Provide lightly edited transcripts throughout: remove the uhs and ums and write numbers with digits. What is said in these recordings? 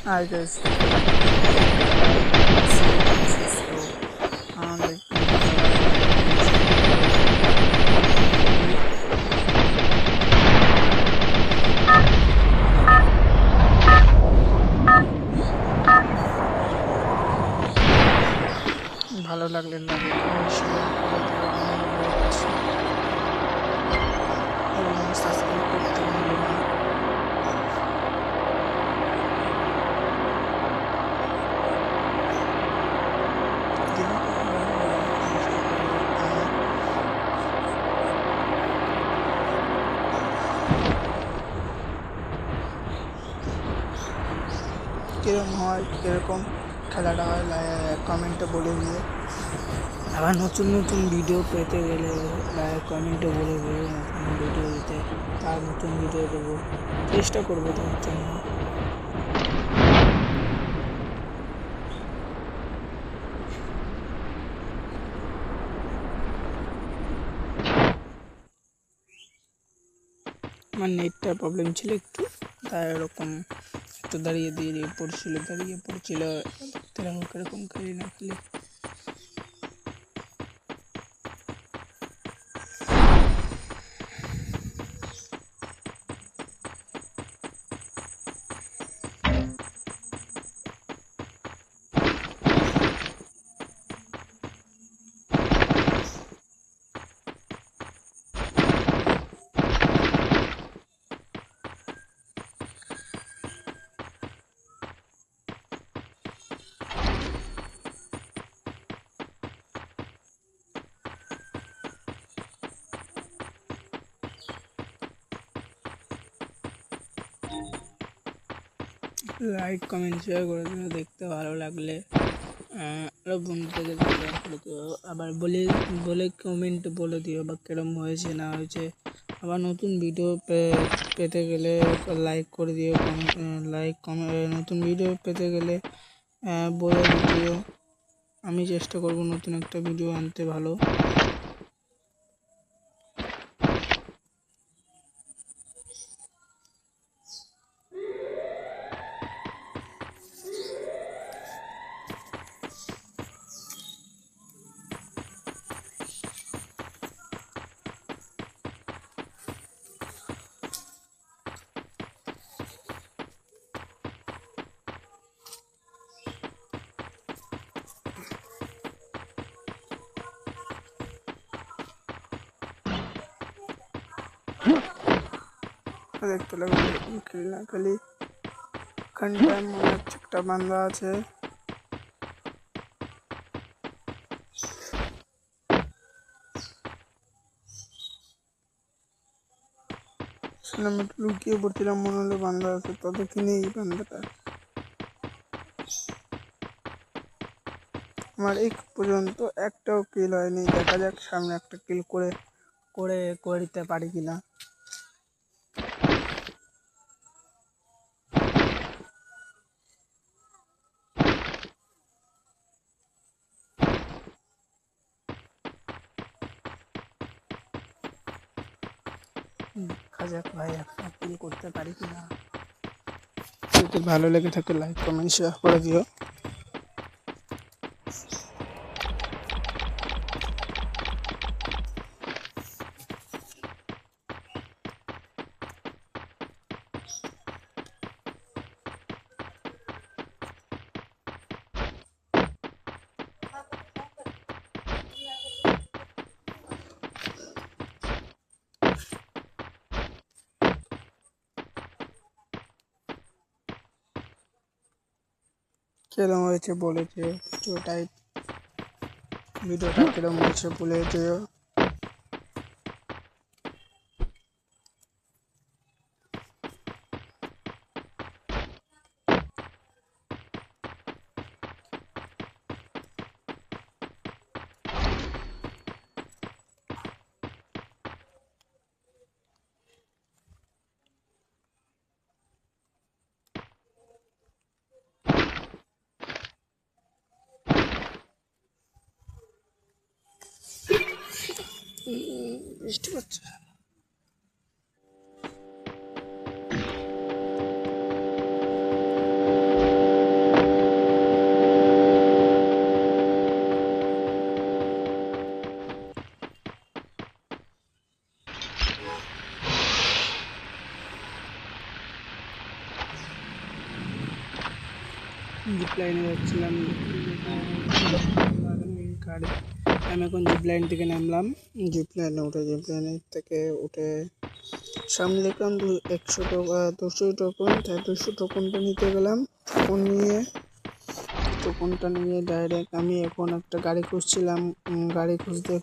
Hi guys, like ভালো লাগলে like comment share করে দিও এবং সাবস্ক্রাইব করতে ভুলো না। গেমটা ভালো লাগলে লাইক কমেন্ট শেয়ার করে দিও। কিরকম হয়, কিরকম খেলাটা হয় কমেন্টে বলে দিও। আবার নতুন নতুন ভিডিও পেতে গেলে কমেন্টে বলে দিও নতুন ভিডিও দিতে, তার নতুন ভিডিও দেবো, চেষ্টা করবো তার জন্য। আমার নেটটা প্রবলেম ছিল একটু, তাই এরকম একটু দাঁড়িয়ে পড়ছিল তেরকম কীরকম খেলি না খেলি। লাইক কমেন্ট শেয়ার করে দিও দেখতে ভালো লাগলে, আরও বন্ধুদেরকে শেয়ার করে দিও। আবার বলে কমেন্ট বলে দিও বা কিরম হয়েছে না হয়েছে। আবার নতুন ভিডিও পেতে গেলে লাইক করে দিও, নতুন ভিডিও পেতে গেলে বলে দিও। আমি চেষ্টা করব নতুন একটা ভিডিও আনতে ভালো। দেখতে লাগবে এরকম খেলি না খেলি। এখানটায় মনে হচ্ছে একটা বান্দা আছে, আমি একটু লুকিয়ে পড়ছিলাম, মনে হলো বান্দা আছে, তো দেখি নেই বান্দাটা। আমার এই পর্যন্ত একটাও কিল হয়নি, দেখা যাক সামনে একটা কিল করে দিতে পারি কিনা। দেখা যাক ভাই একটা কিল করতে পারি কিনা। যদি ভালো লেগে থাকে লাইক কমেন্ট শেয়ার করে দিও। কিরম হয়েছে বলেছে ভিডিওটা কিরম হয়েছে বলে দিও। বৃষ্টি পড়ছে। জিপ লাইনে যাচ্ছিলাম গাড়ি। আমি এখন জিপ লাইন থেকে নামলাম, জিপ লাইনে থেকে উঠে সামনে দেখলাম 100 টাকা 200 টোকন, তাই 200 টোকনটা নিতে গেলাম। টোকনটা নিয়ে ডাইরেক্ট আমি এখন একটা গাড়ি খুঁজছিলাম। গাড়ি খুঁজতে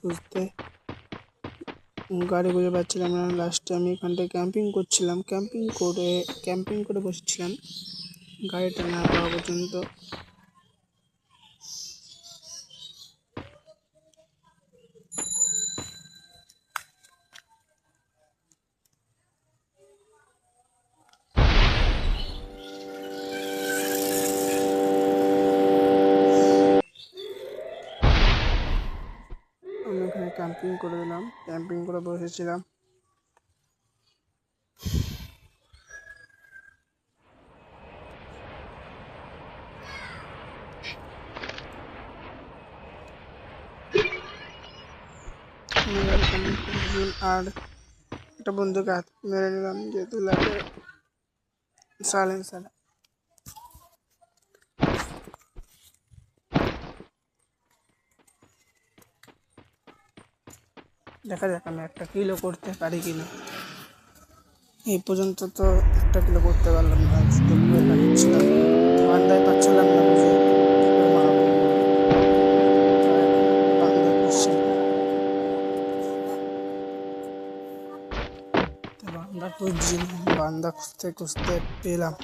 গাড়ি খুঁজে পাচ্ছিলাম না। লাস্টে আমি এখানটায় ক্যাম্পিং করে বসেছিলাম গাড়িটা না পাওয়া পর্যন্ত। আমি এখানে ক্যাম্পিং করে দিলাম, ক্যাম্পিং করে বসেছিলাম। আর একটা বন্ধুকে হাত মেরে নিলাম, যেহেতু লাগে সাইলেন্সার। দেখা যাক আমি একটা কিলো করতে পারি কিনা। এই পর্যন্ত তো একটা কিলো করতে পারলাম না, শুধু ছিলাম বান্দায় পাচ্ছিলাম না বুঝে বান্দা খুঁজতে খুঁজতে পেলাম,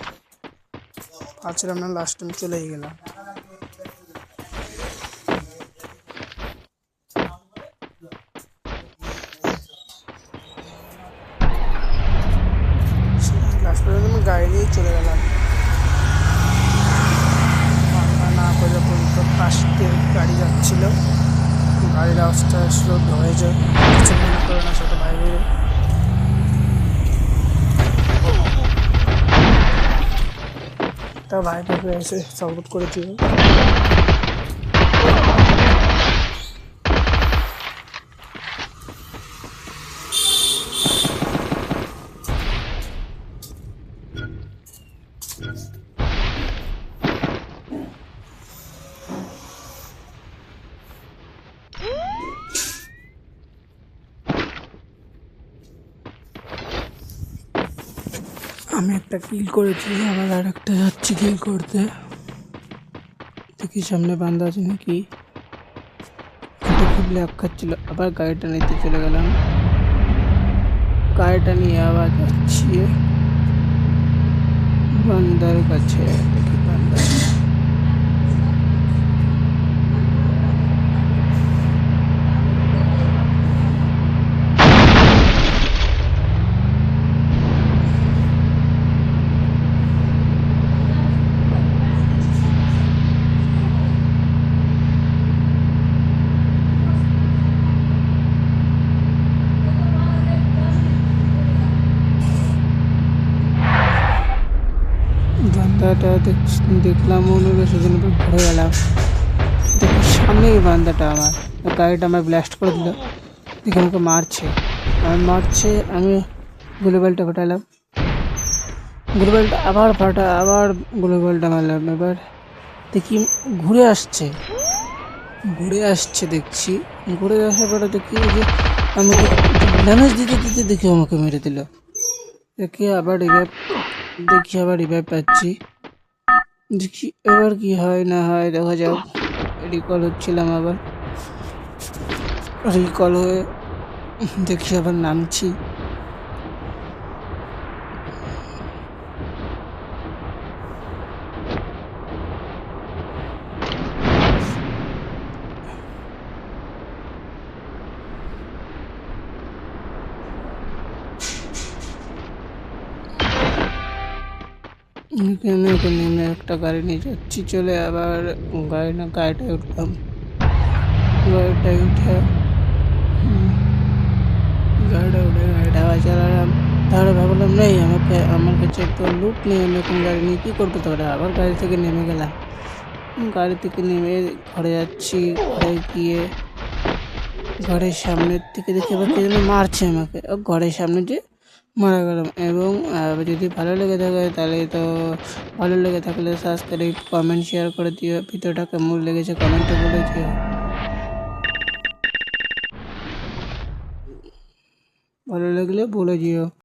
পাচ্ছিলাম না, লাস্ট টাইম চলেই গেলাম। লাস্ট পর্যন্ত আমি গাড়ি নিয়েই চলে গেলাম। না করে পর্যন্ত পাশ দিয়ে গাড়ি যাচ্ছিল, গাড়ির আওয়াজটা স্লো হয়ে যায়, কিছু মনে করে না ছোটো ভাই বলে। তা ভাই ভাবে এসে সাপোর্ট করেছিল। আমি একটা কিল করেছি, আবার আর একটা যাচ্ছি কিল করতে। দেখি সামনে বান্দা আছে নাকি। খুব ল্যাপ খাচ্ছিল, আবার গাড়িটা নিতে চলে গেলাম। গাড়িটা নিয়ে আবার যাচ্ছি বান্দার কাছে। দেখি বান্দা বান্দাটা দেখলাম মনে হলো, সেজন্য ঘুরে গেলাম। দেখি সামনেই বান্দাটা আমার গাড়িটা আমার ব্লাস্ট করে দিল। দেখে আমাকে মারছে, আমি গুলিবালটা ফাটালাম, গুলিবালটা আবার গুলিবালটা মারলাম। এবার দেখি ঘুরে আসছে দেখছি, ঘুরে আসার পরে দেখি যে আমাকে ড্যামেজ দিতে দেখি আমাকে মেরে দিল। দেখি আবার রিভাইভ পাচ্ছি। দেখি এবার কি হয় না হয় দেখা যাক। রিকল হচ্ছিলাম, আবার রিকল হয়ে দেখি আবার নামছি। নেমে একটা গাড়ি নিয়ে যাচ্ছি চলে, আবার গাড়িটায় উঠলাম। গাড়িটায় উঠে গাড়িটা আবার চালালাম। তাহলে ভাবলাম নেই, আমার কাছে তো লুট নেই, আমি এখন গাড়ি নিয়ে কী করবো। তাহলে আবার গাড়ি থেকে নেমে গেলাম। গাড়ি থেকে নেমে ঘরে যাচ্ছি। ঘরে গিয়ে ঘরের সামনের থেকে দেখে আবার কে যেন মারছে আমাকে। ঘরের সামনে যে মারা গেলাম। এবং যদি ভালো লেগে থাকে তাহলে তো ভালো লেগে থাকলে সাবস্ক্রাইব, কমেন্ট, শেয়ার করে দিও। ভিডিওটা কেমন লেগেছে কমেন্টে বলে দিও। ভালো লাগলে বলে দিও।